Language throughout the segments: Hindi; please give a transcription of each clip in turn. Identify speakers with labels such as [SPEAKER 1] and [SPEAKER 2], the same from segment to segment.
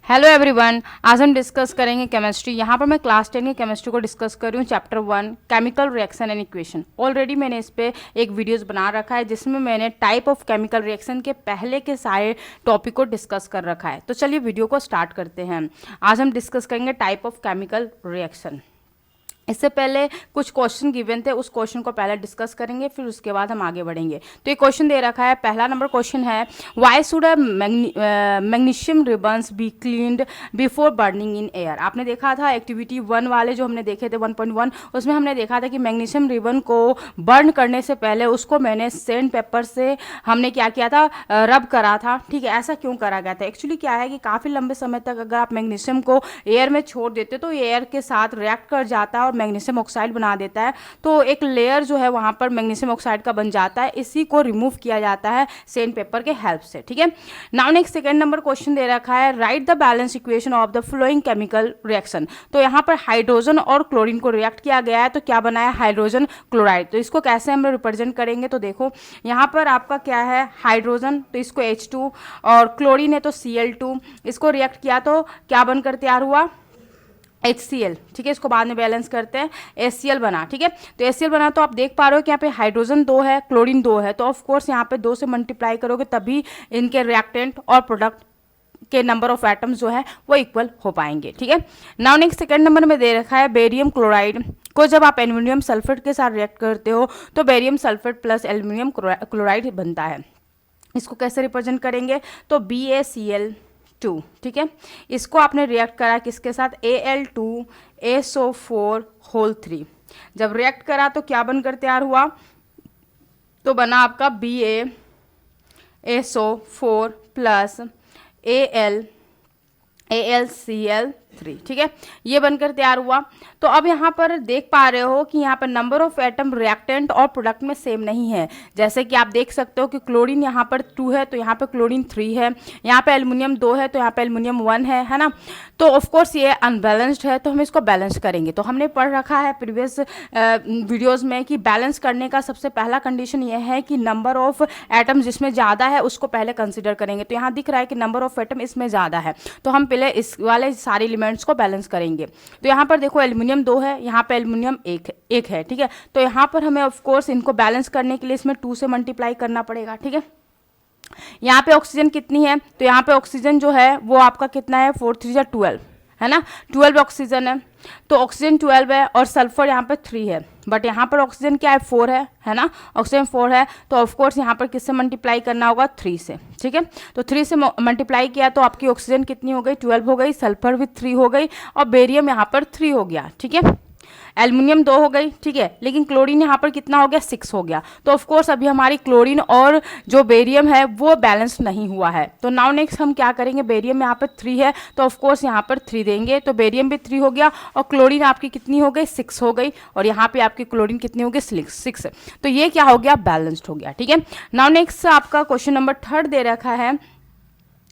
[SPEAKER 1] हेलो एवरीवन, आज हम डिस्कस करेंगे केमिस्ट्री। यहाँ पर मैं क्लास 10 की केमिस्ट्री को डिस्कस कर रही हूँ, chapter 1 chemical reaction and equation. Already मैंने इस पे एक वीडियोस बना रखा है जिसमें मैंने टाइप ऑफ केमिकल रिएक्शन के पहले के सारे टॉपिक को डिस्कस कर रखा है। तो चलिए वीडियो को स्टार्ट करते हैं। आज हम डिस्कस करेंगे टाइप ऑफ केमिकल रिएक्शन। इससे पहले कुछ क्वेश्चन गिवन थे, उस क्वेश्चन को पहले डिस्कस करेंगे, फिर उसके बाद हम आगे बढ़ेंगे। तो ये क्वेश्चन दे रखा है, पहला नंबर क्वेश्चन है, why should a magnesium ribbons be cleaned before burning in air. आपने देखा था एक्टिविटी 1 वाले जो हमने देखे थे 1.1, उसमें हमने देखा था कि मैग्नीशियम रिबन को बर्न करने से पहले उसको मैंने सैंड पेपर से हमने क्या किया था, रब करा था। ठीक है, ऐसा क्यों करा गया था? एक्चुअली क्या है कि काफ़ी लंबे समय तक अगर आप मैग्नीशियम को एयर में छोड़ देते तो एयर के साथ रिएक्ट कर जाता है और मैग्नीशियम ऑक्साइड बना देता है। तो एक लेयर जो है वहाँ पर मैग्नीशियम ऑक्साइड का बन जाता है, इसी को रिमूव किया जाता है सैंड पेपर के हेल्प से। ठीक है, now next second number question दे रखा है, write the balance equation of the following chemical reaction. तो यहाँ पर हाइड्रोजन और क्लोरीन को रिएक्ट किया गया है, तो क्या बना है, हाइड्रोजन क्लोराइड। तो इसको कैसे हम रिप्रेजेंट करेंगे? तो देखो यहाँ पर आपका क्या है, हाइड्रोजन, तो इसको H2, और क्लोरीन है तो Cl2। इसको रिएक्ट किया तो क्या बनकर तैयार हुआ, HCl। ठीक है, इसको बाद में बैलेंस करते हैं, HCl बना। ठीक है, तो HCl बना तो आप देख पा रहे हो कि यहाँ पे हाइड्रोजन 2 है, क्लोरीन 2 है, तो ऑफ कोर्स यहाँ पे 2 से मल्टीप्लाई करोगे तभी इनके रिएक्टेंट और प्रोडक्ट के नंबर ऑफ एटम्स जो है वो इक्वल हो पाएंगे। ठीक है, नाउ नेक्स्ट सेकंड नंबर में दे रखा है, बेरियम क्लोराइड को जब आप एल्यूमिनियम सल्फेट के साथ रिएक्ट करते हो तो barium sulphate plus aluminium chloride बनता है। इसको कैसे रिप्रेजेंट करेंगे? तो BaCl2। ठीक है, इसको आपने रिएक्ट करा किसके साथ, Al2SO4 होल 3। जब रिएक्ट करा तो क्या बनकर तैयार हुआ, तो बना आपका BaSO4 प्लस AlCl3। ठीक है, ये बनकर तैयार हुआ। तो अब यहाँ पर देख पा रहे हो कि यहाँ पर नंबर ऑफ एटम रिएक्टेंट और प्रोडक्ट में सेम नहीं है। जैसे कि आप देख सकते हो कि क्लोरीन यहाँ पर 2 है तो यहाँ पर क्लोरीन 3 है, यहाँ पे एल्युमिनियम 2 है तो यहाँ पे एल्युमिनियम 1 है ना। तो ऑफ कोर्स ये अनबैलेंस्ड है, तो हम इसको बैलेंस करेंगे। तो हमने पढ़ रखा है प्रीवियस वीडियोज़ में कि बैलेंस करने का सबसे पहला कंडीशन ये है कि नंबर ऑफ एटम जिसमें ज़्यादा है उसको पहले कंसिडर करेंगे। तो यहाँ दिख रहा है कि नंबर ऑफ एटम इसमें ज़्यादा है, तो हम पहले इस वाले सारे एलिमेंट्स को बैलेंस करेंगे। तो यहाँ पर देखो एल्युमिनियम 2 है, यहाँ पे एल्युमिनियम 1 है। ठीक है, तो यहाँ पर हमें ऑफ कोर्स इनको बैलेंस करने के लिए इसमें 2 से मल्टीप्लाई करना पड़ेगा। ठीक है, यहाँ पे ऑक्सीजन कितनी है, तो यहाँ पे ऑक्सीजन जो है वो आपका कितना है, 4 3 12 है ना, 12 ऑक्सीजन है। तो ऑक्सीजन 12 है और सल्फर यहाँ पर 3 है, बट यहाँ पर ऑक्सीजन क्या है, 4 है ना, ऑक्सीजन 4 है। तो ऑफ कोर्स यहाँ पर किससे मल्टीप्लाई करना होगा, 3 से। ठीक है, तो 3 से मल्टीप्लाई किया तो आपकी ऑक्सीजन कितनी हो गई, 12 हो गई, सल्फर भी 3 हो गई और बेरियम यहाँ पर 3 हो गया। ठीक है, एल्युमिनियम 2 हो गई। ठीक है, लेकिन क्लोरीन यहाँ पर कितना हो गया, 6 हो गया। तो ऑफ कोर्स अभी हमारी क्लोरीन और जो बेरियम है वो बैलेंस नहीं हुआ है। तो नाउ नेक्स्ट हम क्या करेंगे, बेरियम यहाँ पर 3 है तो ऑफ कोर्स यहाँ पर 3 देंगे, तो बेरियम भी 3 हो गया और क्लोरीन आपकी कितनी हो गई, 6 हो गई, और यहाँ पे आपकी क्लोरीन कितनी हो गई, 6। तो ये क्या हो गया, बैलेंस्ड हो गया। ठीक है, नाउ नेक्स्ट आपका क्वेश्चन नंबर 3 दे रखा है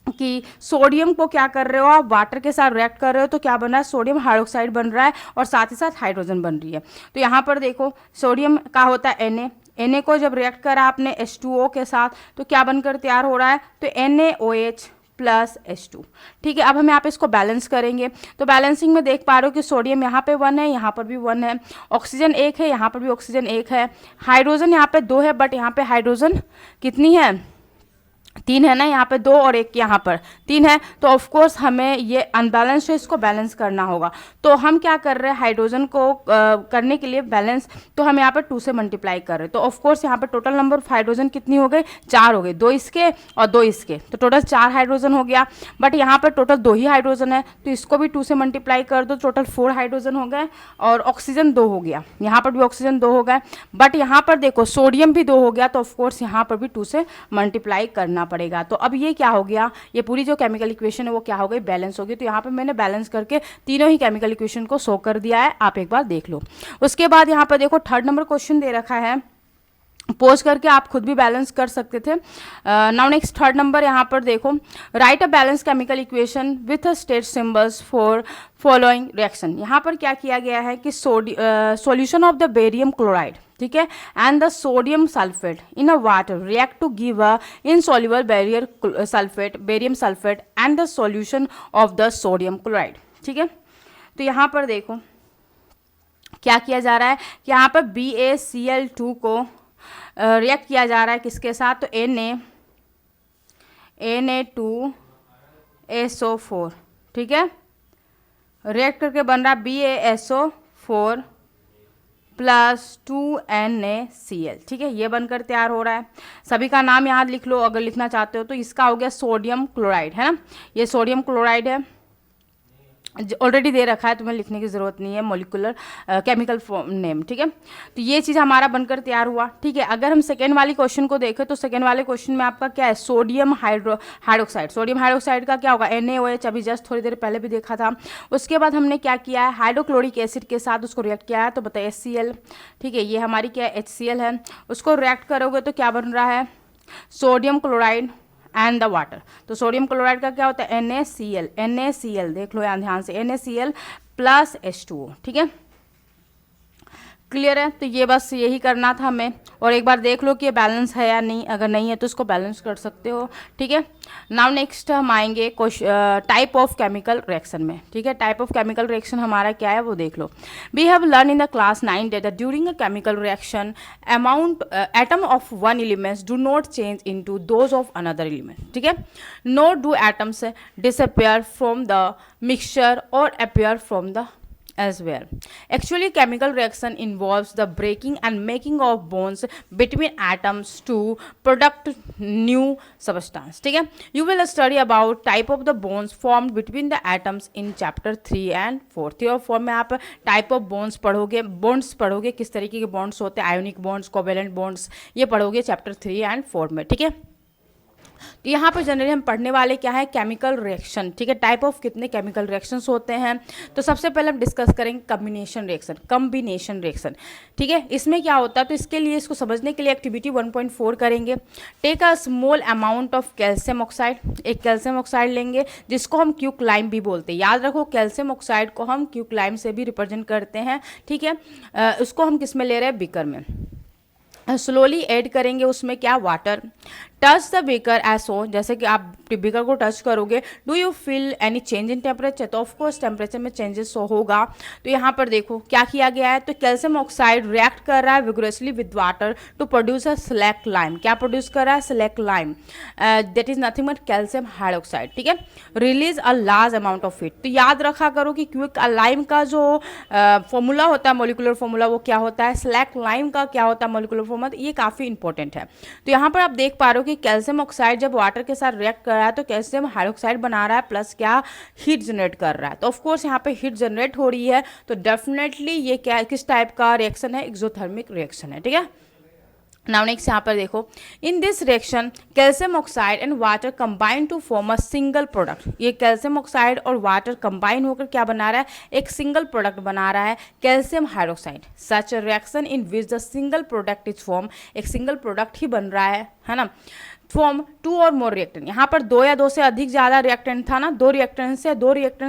[SPEAKER 1] कि सोडियम को क्या कर रहे हो आप, वाटर के साथ रिएक्ट कर रहे हो तो क्या बन रहा है, सोडियम हाइड्रोक्साइड बन रहा है और साथ ही साथ हाइड्रोजन बन रही है। तो यहाँ पर देखो सोडियम का होता है Na को जब रिएक्ट करा आपने H2O के साथ तो क्या बनकर तैयार हो रहा है, तो NaOH प्लस H2। ठीक है, अब हम यहाँ पे इसको बैलेंस करेंगे। तो बैलेंसिंग में देख पा रहे हो कि सोडियम यहाँ पे 1 है, यहाँ पर भी 1 है, ऑक्सीजन 1 है, यहाँ पर भी ऑक्सीजन 1 है, हाइड्रोजन यहाँ पे 2 है, बट यहाँ पे हाइड्रोजन कितनी है, 3 है ना, यहाँ पे 2 और 1 यहाँ पर 3 है। तो ऑफ कोर्स हमें ये अनबैलेंस है, इसको बैलेंस करना होगा। तो हम क्या कर रहे हैं, हाइड्रोजन को करने के लिए बैलेंस, तो हम यहाँ पर 2 से मल्टीप्लाई कर रहे हैं। तो ऑफ कोर्स यहाँ पर टोटल नंबर ऑफ हाइड्रोजन कितनी हो गई, 4 हो गई, 2 इसके और 2 इसके, तो टोटल 4 हाइड्रोजन हो गया। बट यहाँ पर टोटल 2 ही हाइड्रोजन है तो इसको भी 2 से मल्टीप्लाई कर दो, टोटल 4 हाइड्रोजन हो गए और ऑक्सीजन 2 हो गया, यहाँ पर भी ऑक्सीजन 2 हो गए। बट यहाँ पर देखो सोडियम भी 2 हो गया, तो ऑफकोर्स यहाँ पर भी 2 से मल्टीप्लाई करना पड़ेगा। तो अब ये क्या हो गया, ये पूरी जो केमिकल इक्वेशन है वो क्या हो गई, बैलेंस हो गई। तो यहाँ पे मैंने बैलेंस करके तीनों ही केमिकल इक्वेशन को शो कर दिया है, आप एक बार देख लो। उसके बाद यहाँ पर देखो 3rd नंबर क्वेश्चन दे रखा है, पोज करके आप खुद भी बैलेंस कर सकते थे। नाउ नेक्स्ट 3rd नंबर यहाँ पर देखो, write a balance chemical equation with state symbols for following reaction. यहाँ पर क्या किया गया है कि solution of the barium chloride, ठीक है, and the sodium sulphate in a water react to give a insoluble barium sulphate and the solution of the sodium chloride. ठीक है, तो यहाँ पर देखो क्या किया जा रहा है कि यहाँ पर BaCl2 को रिएक्ट किया जा रहा है किसके साथ, तो Na2SO4, ठीक है, रिएक्ट करके बन रहा है BaSO4 प्लस 2NaCl। ठीक है, ये बनकर तैयार हो रहा है। सभी का नाम यहाँ लिख लो अगर लिखना चाहते हो तो। इसका हो गया सोडियम क्लोराइड, है ना, ये सोडियम क्लोराइड है, ऑलरेडी दे रखा है, तुम्हें लिखने की ज़रूरत नहीं है मॉलिक्यूलर केमिकल नेम। ठीक है, तो ये चीज़ हमारा बनकर तैयार हुआ। ठीक है, अगर हम सेकेंड वाली क्वेश्चन को देखें तो सेकेंड वाले क्वेश्चन में आपका क्या है, सोडियम हाइड्रोक्साइड। सोडियम हाइड्रोक्साइड का क्या होगा, NaOH, अभी जस्ट थोड़ी देर पहले भी देखा था। उसके बाद हमने क्या किया है, हाइड्रोक्लोरिक एसिड के साथ उसको रिएक्ट किया है, तो बताइए HCl। ठीक है, ये हमारी क्या है, HCl है। उसको रिएक्ट करोगे तो क्या बन रहा है, sodium chloride and the water. तो सोडियम क्लोराइड का क्या होता है, NaCl देख लो यहाँ ध्यान से, NaCl प्लस H2O। ठीक है, क्लियर है। तो ये बस यही करना था हमें, और एक बार देख लो कि ये बैलेंस है या नहीं, अगर नहीं है तो इसको बैलेंस कर सकते हो। ठीक है, नाउ नेक्स्ट हम आएंगे टाइप ऑफ केमिकल रिएक्शन में। ठीक है, टाइप ऑफ केमिकल रिएक्शन हमारा क्या है वो देख लो। We have learn in the class 9 that during a chemical reaction atom of one elements do not change into those of another element. ठीक है, not do atoms disappear from the mixture और appear from the as well. Actually, chemical reaction involves the breaking and making of bonds between atoms to product new substance. ठीक है, you will study about type of the bonds formed between the atoms in chapter 3 and 4। 3 और 4 में आप type of bonds पढ़ोगे, bonds पढ़ोगे, किस तरीके के bonds होते हैं, ionic bonds, covalent bonds, ये पढ़ोगे chapter 3 and 4 में। ठीक है, तो यहाँ पर जनरली हम पढ़ने वाले क्या है, केमिकल रिएक्शन। ठीक है, टाइप ऑफ कितने केमिकल रिएक्शंस होते हैं, तो सबसे पहले हम डिस्कस करेंगे कम्बिनेशन रिएक्शन। ठीक है, इसमें क्या होता है, तो इसके लिए इसको समझने के लिए एक्टिविटी 1.4 करेंगे। Take a small amount of calcium oxide, एक कैल्शियम ऑक्साइड लेंगे जिसको हम क्यूक्लाइम भी बोलते हैं। याद रखो, कैल्शियम ऑक्साइड को हम क्यूक्लाइम से भी रिप्रेजेंट करते हैं। ठीक है, उसको हम किस में ले रहे हैं, बीकर में। स्लोली ऐड करेंगे उसमें क्या, वाटर। टच द बीकर एसो, जैसे कि आप बीकर को टच करोगे, do you feel any change in temperature, तो ऑफकोर्स टेम्परेचर में चेंजेस होगा। तो यहाँ पर देखो क्या किया गया है, तो कैल्शियम ऑक्साइड रिएक्ट कर रहा है vigorously with water to produce a slaked lime. क्या प्रोड्यूस कर रहा है, slaked lime, that is nothing but calcium hydroxide. ठीक है, release a large amount of heat. तो याद रखा करो कि क्विक लाइम का जो फॉर्मूला होता है, मोलिकुलर फॉर्मूला, वो क्या होता है, स्लैक लाइम का क्या होता है मोलिकुलर फॉर्मूला, ये काफ़ी इंपॉर्टेंट है। तो यहाँ पर आप देख पा रहे हो कि कैल्शियम ऑक्साइड जब वाटर के साथ रिएक्ट कर रहा है तो कैल्शियम हाइड्रोक्साइड बना रहा है, प्लस क्या, हीट जनरेट कर रहा है। तो ऑफकोर्स यहाँ पे हीट जनरेट हो रही है, तो डेफिनेटली ये क्या, किस टाइप का रिएक्शन है, एक्सोथर्मिक रिएक्शन है। ठीक है, नाउ नेक्स्ट यहाँ पर देखो, in this reaction calcium oxide and water combine to form a single product. ये कैल्शियम ऑक्साइड और वाटर कंबाइन होकर क्या बना रहा है, एक सिंगल प्रोडक्ट बना रहा है, calcium hydroxide. Such reaction in which the single product is form, एक सिंगल प्रोडक्ट ही बन रहा है ना। फॉर्म 2 और मोर रिएक्टेंट, यहाँ पर 2 या 2 से अधिक ज़्यादा रिएक्टेंट था ना, 2 रिएक्टेंट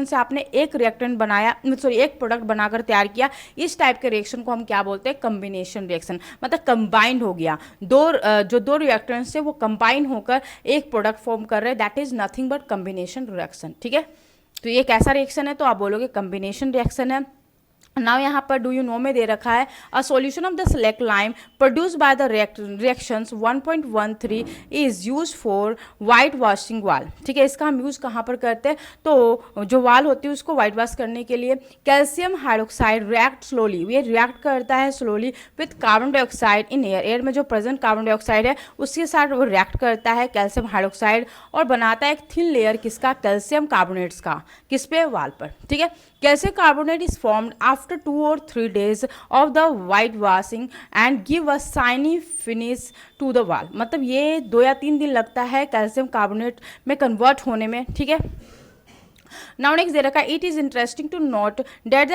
[SPEAKER 1] से आपने एक रिएक्टेंट बनाया, सॉरी एक प्रोडक्ट बनाकर तैयार किया। इस टाइप के रिएक्शन को हम क्या बोलते हैं, कम्बिनेशन रिएक्शन, मतलब कंबाइंड हो गया, जो दो रिएक्टेंट से वो कंबाइन होकर एक प्रोडक्ट फॉर्म कर रहे हैं, that is nothing but combination reaction. ठीक है, तो ये कैसा रिएक्शन है, तो आप बोलोगे कम्बिनेशन रिएक्शन है। नाउ यहाँ पर डू यू नो में दे रखा है, a solution of the slack lime produce by the reactions 1.13 is use for white washing वाल। ठीक है, इसका हम यूज़ कहाँ पर करते हैं, तो जो वाल होती है उसको वाइट वॉश करने के लिए। कैल्शियम हाइड्रोक्साइड रिएक्ट स्लोली, ये रिएक्ट करता है slowly with carbon dioxide in air, air में जो प्रेजेंट कार्बन डाइऑक्साइड है उसके साथ वो रिएक्ट करता है कैल्शियम हाइड्रोक्साइड, और बनाता है एक थिन लेयर किसका, कैल्शियम कार्बोनेट्स का, किस पे, वाल पर। ठीक है, calcium carbonate is formed after 2 or 3 days of the white washing and give a shiny finish to the wall। मतलब ये 2 या 3 दिन लगता है कैल्शियम कार्बोनेट में कन्वर्ट होने में। ठीक है, नाउ नेक्स्ट दे रखा है, it is interesting to note that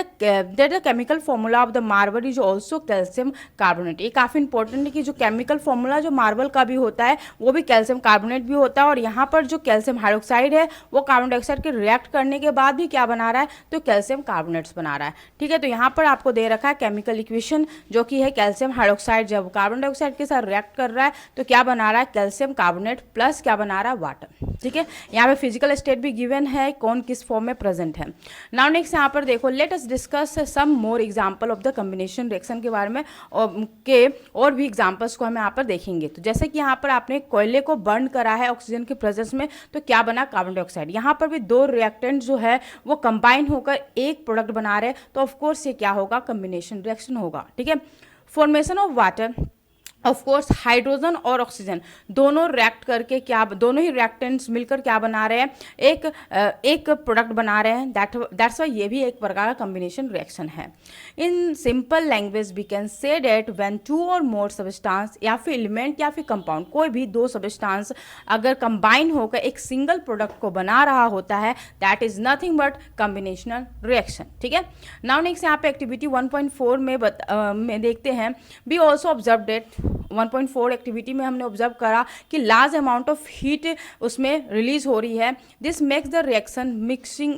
[SPEAKER 1] the chemical formula of the marble is also calcium carbonate. ये काफ़ी इंपॉर्टेंट है कि जो केमिकल फॉर्मूला जो मार्बल का भी होता है वो भी कैल्शियम कार्बोनेट भी होता है, और यहाँ पर जो कैल्शियम हाइड्रोक्साइड है वो कार्बन डाइऑक्साइड के रिएक्ट करने के बाद भी क्या बना रहा है, तो कैल्शियम कार्बोनेट्स बना रहा है। ठीक है, तो यहाँ पर आपको दे रखा है केमिकल इक्वेशन जो कि है कैल्शियम हाइड्रोक्साइड जब कार्बन डाइऑक्साइड के साथ रिएक्ट कर रहा है तो क्या बना रहा है, कैल्शियम कार्बोनेट प्लस क्या बना रहा है, वाटर। ठीक है, यहाँ पे फिजिकल स्टेट भी गिवन है, कौन किस फॉर्म में प्रेजेंट है। नाउ नेक्स्ट यहाँ पर देखो, let us discuss some more example of the combination reaction के बारे में, और भी एग्जांपल्स को हम यहाँ पर देखेंगे। तो जैसे कि यहाँ पर आपने कोयले को बर्न करा है ऑक्सीजन के प्रेजेंस में, तो क्या बना, कार्बन डाइऑक्साइड। यहाँ पर भी दो रिएक्टेंट जो है वो कंबाइन होकर एक प्रोडक्ट बना रहे हैं, तो ऑफकोर्स ये क्या होगा, कॉम्बिनेशन रिएक्शन होगा। ठीक है, formation of water, of course hydrogen और ऑक्सीजन दोनों रिएक्ट करके क्या, दोनों ही रिएक्टेंट्स मिलकर क्या बना रहे हैं, एक प्रोडक्ट बना रहे हैं। दैट्स वाई ये भी एक प्रकार का कॉम्बिनेशन रिएक्शन है। In simple language we can say that when two or more substance या फिर एलिमेंट या फिर कंपाउंड, कोई भी दो सब्सटेंस अगर कंबाइन होकर एक सिंगल प्रोडक्ट को बना रहा होता है, that is nothing but combinational reaction. ठीक है, नाउ नेक्स्ट यहाँ पे एक्टिविटी 1.4 में देखते हैं, we also observe that 1.4 activity में हमने ऑब्जर्व करा कि लार्ज अमाउंट ऑफ हीट उसमें रिलीज हो रही है। This makes the reaction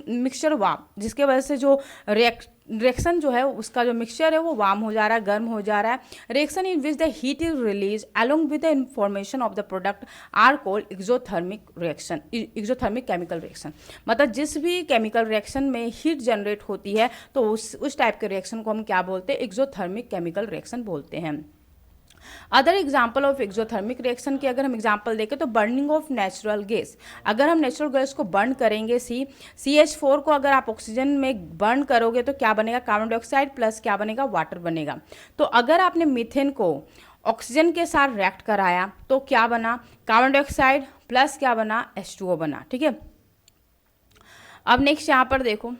[SPEAKER 1] mixture warm, जिसके वजह से जो रिएक्शन जो है उसका जो मिक्सचर है वो वार्म हो जा रहा है, गर्म हो जा रहा है। Reaction in which the heat is release along with the information of the product are called exothermic reaction, exothermic chemical reaction. मतलब जिस भी केमिकल रिएक्शन में हीट जनरेट होती है तो उस टाइप के रिएक्शन को हम क्या बोलते हैं, एक्सोथर्मिक केमिकल रिएक्शन बोलते हैं। Other example of exothermic reaction की अगर हम एग्जाम्पल देखें तो बर्निंग ऑफ नेचुरल गैस, अगर हम नेचुरल गैस को बर्न करेंगे, CH4 को अगर आप ऑक्सीजन में बर्न करोगे तो क्या बनेगा, कार्बन डाइऑक्साइड प्लस क्या बनेगा, वाटर बनेगा। तो अगर आपने मीथेन को ऑक्सीजन के साथ रिएक्ट कराया तो क्या बना, कार्बन डाइऑक्साइड प्लस क्या बना, H2O बना। ठीक है, अब नेक्स्ट यहाँ पर देखो,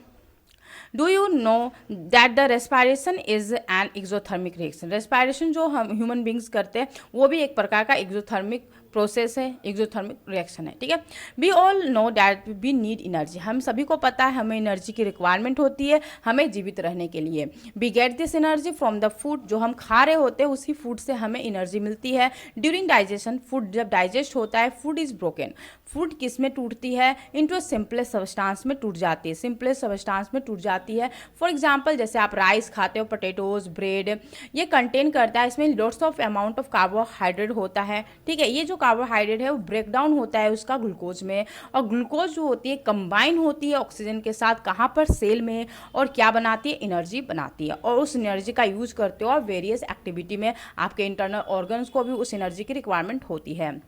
[SPEAKER 1] do you know that the respiration is an exothermic reaction. Respiration जो हम ह्यूमन बींग्स करते हैं वो भी एक प्रकार का एक्सोथर्मिक प्रोसेस है, एक्सोथर्मिक रिएक्शन है। ठीक है, we all know that we need energy, हम सभी को पता है हमें एनर्जी की रिक्वायरमेंट होती है हमें जीवित रहने के लिए। We get this energy from the food, जो हम खा रहे होते हैं उसी फूड से हमें एनर्जी मिलती है। ड्यूरिंग डाइजेशन, फूड जब डाइजेस्ट होता है, फूड इज ब्रोकन, फूड किस में टूटती है, इनटू सिंपलेस्ट सब्सटेंस में टूट जाती है, सिंपलेस्ट सब्सटेंस में टूट जाती है। फॉर एग्जाम्पल जैसे आप राइस खाते हो, पोटैटोज, ब्रेड, ये कंटेन करता है, इसमें lots of amount of carbohydrate होता है। ठीक है, ये जो कार्बोहाइड्रेट है वो ब्रेक डाउन होता है उसका ग्लूकोज में, और ग्लूकोज जो होती है कंबाइन होती है ऑक्सीजन के साथ, कहाँ पर, सेल में, और क्या बनाती है, एनर्जी बनाती है। और उस एनर्जी का यूज करते हो और वेरियस एक्टिविटी में आपके इंटरनल ऑर्गन्स को भी उस एनर्जी की रिक्वायरमेंट होती है।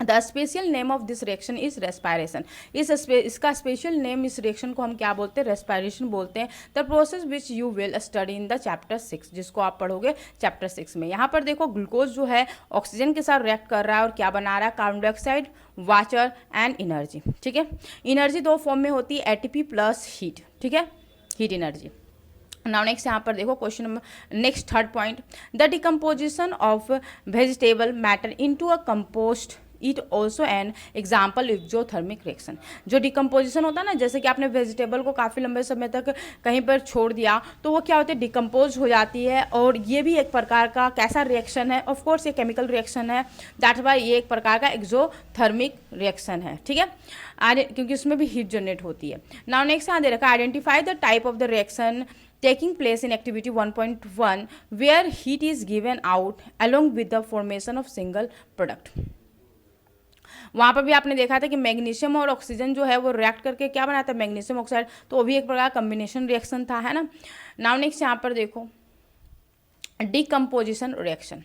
[SPEAKER 1] The special name of this reaction is respiration, इसका स्पेशल नेम, इस रिएक्शन को हम क्या बोलते हैं, रेस्पायरेशन बोलते हैं। The process which you will study in the chapter 6, जिसको आप पढ़ोगे चैप्टर 6 में। यहाँ पर देखो ग्लूकोज जो है ऑक्सीजन के साथ रिएक्ट कर रहा है और क्या बना रहा है, carbon dioxide, water and energy. ठीक है, एनर्जी दो फॉर्म में होती है, ATP प्लस हीट। ठीक है, हीट एनर्जी। नाउ नेक्स्ट यहाँ पर देखो question number next third point, the decomposition of vegetable matter into a compost it also an example exothermic reaction. जो डिकम्पोजिशन होता है ना, जैसे कि आपने वेजिटेबल को काफ़ी लंबे समय तक कहीं पर छोड़ दिया तो वो क्या होती है, डिकम्पोज हो जाती है, और ये भी एक प्रकार का कैसा रिएक्शन है, ऑफ कोर्स ये केमिकल रिएक्शन है, दैट्स वाई ये एक प्रकार का एक्सोथर्मिक रिएक्शन है। ठीक है, क्योंकि उसमें भी हीट जनरेट होती है। नाउ नेक्स्ट यहाँ दे रखा, identify the type of the reaction taking place in activity 1.1 where heat is given out along with the formation of single product। वहाँ पर भी आपने देखा था कि मैग्नीशियम और ऑक्सीजन जो है वो रिएक्ट करके क्या बनाता है, मैग्नीशियम ऑक्साइड, तो वो भी एक प्रकार का कॉम्बिनेशन रिएक्शन था, है ना। नाउ नेक्स्ट यहाँ पर देखो डिकम्पोजिशन रिएक्शन,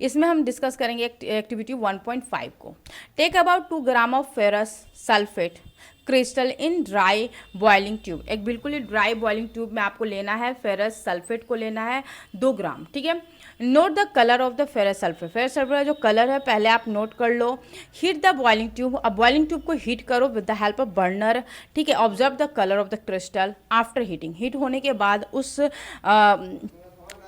[SPEAKER 1] इसमें हम डिस्कस करेंगे एक्टिविटी 1.5 को। Take about 2 gram of ferrous sulphate crystal in dry boiling tube, एक बिल्कुल ही ड्राई बॉइलिंग ट्यूब में आपको लेना है, फेरस सल्फेट को लेना है 2 ग्राम। ठीक है, note the colour of the ferrous sulphate, ferrous sulphate का जो कलर है पहले आप नोट कर लो। हीट द बॉइलिंग ट्यूब, अब बॉइलिंग ट्यूब को हीट करो with the help of burner. ठीक है, observe the colour of the crystal after heating, heat होने के बाद उस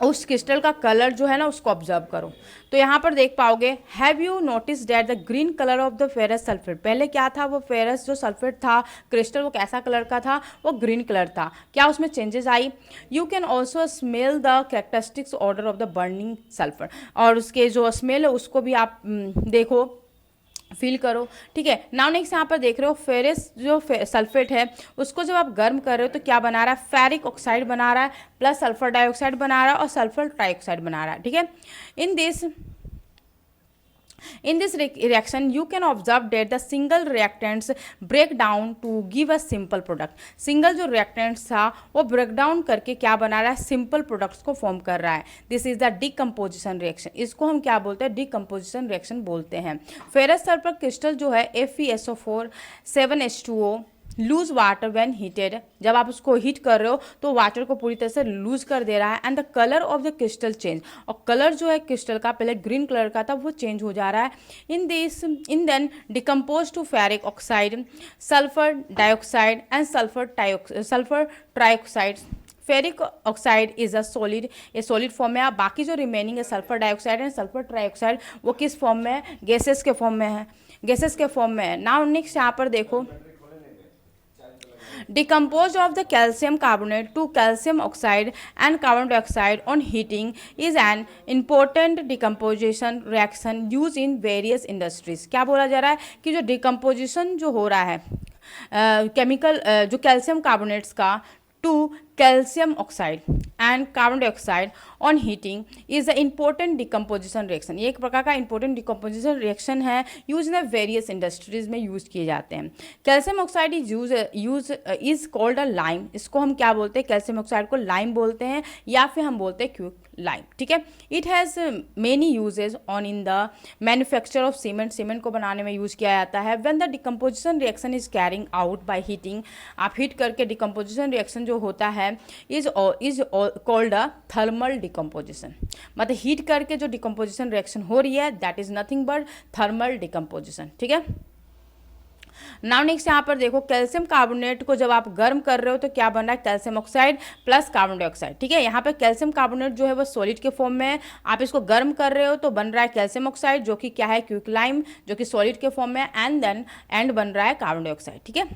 [SPEAKER 1] उस क्रिस्टल का कलर जो है ना उसको ऑब्जर्व करो। तो यहाँ पर देख पाओगे, have you notice that the green colour of the ferrous sulphate, पहले क्या था, वो फेरस जो सल्फेट था क्रिस्टल वो कैसा कलर का था, वो ग्रीन कलर था, क्या उसमें changes I. You can also smell the characteristics order of the burning sulphur, और उसके जो स्मेल है उसको भी आप देखो, फील करो, ठीक है। नाउ नेक्स्ट यहाँ पर देख रहे हो फेरस जो सल्फेट है उसको जब आप गर्म कर रहे हो तो क्या बना रहा है, फेरिक ऑक्साइड बना रहा है, प्लस सल्फर डाइऑक्साइड बना रहा है और सल्फर ट्राइऑक्साइड बना रहा है, ठीक है। In this reaction, you can observe that the single reactants break down to give a simple product. Single जो reactants था वो break down करके क्या बना रहा है, simple products को form कर रहा है। This is the decomposition reaction. इसको हम क्या बोलते हैं, decomposition reaction बोलते हैं। फेरस सल्फर क्रिस्टल जो है FeSO4 7H2O loose water when heated, जब आप उसको हीट कर रहे हो तो वाटर को पूरी तरह से लूज कर दे रहा है। And the colour of the crystal change, और कलर जो है क्रिस्टल का पहले ग्रीन कलर का था वो चेंज हो जा रहा है। In then decompose to ferric oxide, sulphur dioxide and sulphur trioxide. Ferric oxide is a solid, ये सॉलिड फॉर्म में है। बाकी जो रिमेनिंग है sulphur dioxide and sulphur trioxide वो किस फॉर्म में है, गैसेस के फॉर्म में है, गैसेस के फॉर्म में है। नाउ नेक्स्ट यहाँ पर देखो, decomposed of the calcium carbonate to calcium oxide and carbon dioxide on heating is an important decomposition reaction used in various industries। क्या बोला जा रहा है कि जो डिकम्पोजिशन जो हो रहा है केमिकल जो कैल्शियम कार्बोनेट्स का to calcium oxide and carbon dioxide on heating is an important decomposition reaction। ये एक प्रकार का important decomposition reaction है, यूज इन वेरियस इंडस्ट्रीज में यूज किए जाते हैं। Calcium oxide is called a lime, इसको हम क्या बोलते हैं, कैल्शियम ऑक्साइड को लाइम बोलते हैं या फिर हम बोलते हैं क्विक लाइम, ठीक है। It has many uses on in the manufacture of cement, cement को बनाने में यूज किया जाता है। When the decomposition reaction is carrying out by heating, आप हीट करके डिकम्पोजिशन रिएक्शन जो होता है is called a thermal decomposition, मतलब हीट करके जो डिकम्पोजिशन रिएक्शन हो रही है that is nothing but thermal decomposition, ठीक है। नाउ नेक्स्ट यहाँ पर देखो, कैल्शियम कार्बोनेट को जब आप गर्म कर रहे हो तो क्या बन रहा है, calcium oxide plus carbon dioxide, ठीक है। यहाँ पे कैल्शियम कार्बोनेट जो है वो सॉलिड के फॉर्म में है, आप इसको गर्म कर रहे हो तो बन रहा है कैल्शियम ऑक्साइड जो कि क्या है, क्विकलाइम, जो कि सॉलिड के फॉर्म में है, एंड बन रहा है कार्बन डाइऑक्साइड, ठीक है।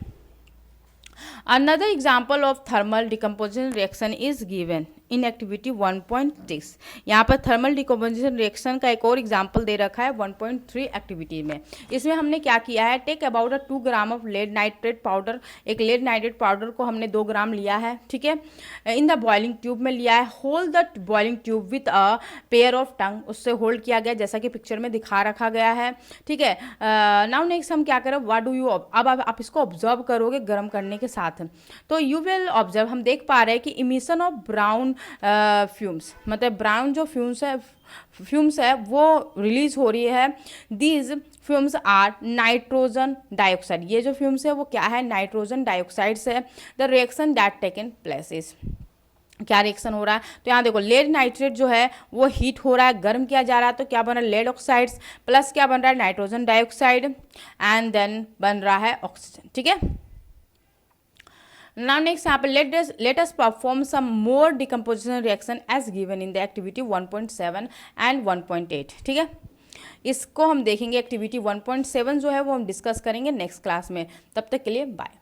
[SPEAKER 1] Another example of thermal decomposition reaction is given in activity 1.6। यहाँ पर थर्मल डिकम्पोजिशन रिएक्शन का एक और एग्जाम्पल दे रखा है 1.3 एक्टिविटी में। इसमें हमने क्या किया है, take about 2 gram of lead nitrate powder, एक लेड नाइट्रेट पाउडर को हमने 2 ग्राम लिया है, ठीक है, इन द बॉइलिंग ट्यूब में लिया है। Hold the boiling tube with a pair of tongue, उससे होल्ड किया गया जैसा कि पिक्चर में दिखा रखा गया है, ठीक है। नाउ नेक्स्ट हम क्या करें, व्हाट डू यू, अब आप इसको ऑब्जर्व करोगे गर्म करने के साथ, तो यू विल ऑब्जर्व, हम देख पा रहे हैं कि इमिशन ऑफ ब्राउन फ्यूम्स, मतलब ब्राउन जो फ्यूम्स है वो रिलीज हो रही है। These fumes are nitrogen dioxide, ये जो फ्यूम्स है वो क्या है, नाइट्रोजन डाइऑक्साइड से। The reaction that taken place is, क्या रिएक्शन हो रहा है, तो यहाँ देखो लेड नाइट्रेट जो है वो हीट हो रहा है, गर्म किया जा रहा है, तो क्या बन रहा है, लेड ऑक्साइड्स प्लस क्या बन रहा है, नाइट्रोजन डाइऑक्साइड, एंड देन बन रहा है ऑक्सीजन, ठीक है। Now next यहाँ पे let us perform some more decomposition reaction as given in the activity 1.7 and 1.8, ठीक है। इसको हम देखेंगे, एक्टिविटी 1.7 जो है वो हम डिस्कस करेंगे नेक्स्ट क्लास में। तब तक के लिए बाय।